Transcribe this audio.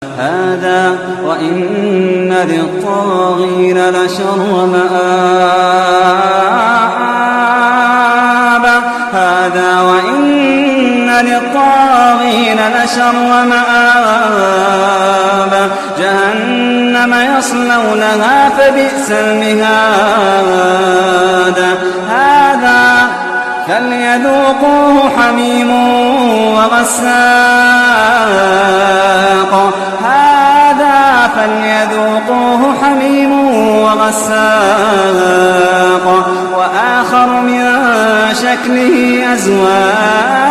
هذا وإن للطاغين لشر مآب هذا وإن للطاغين لشر مآب جهنم يصلونها فبئس المهاد هذا فليذوقوه حميم وغساق هذا فليذوقوه حميم وغساق وآخر من شكله أزواج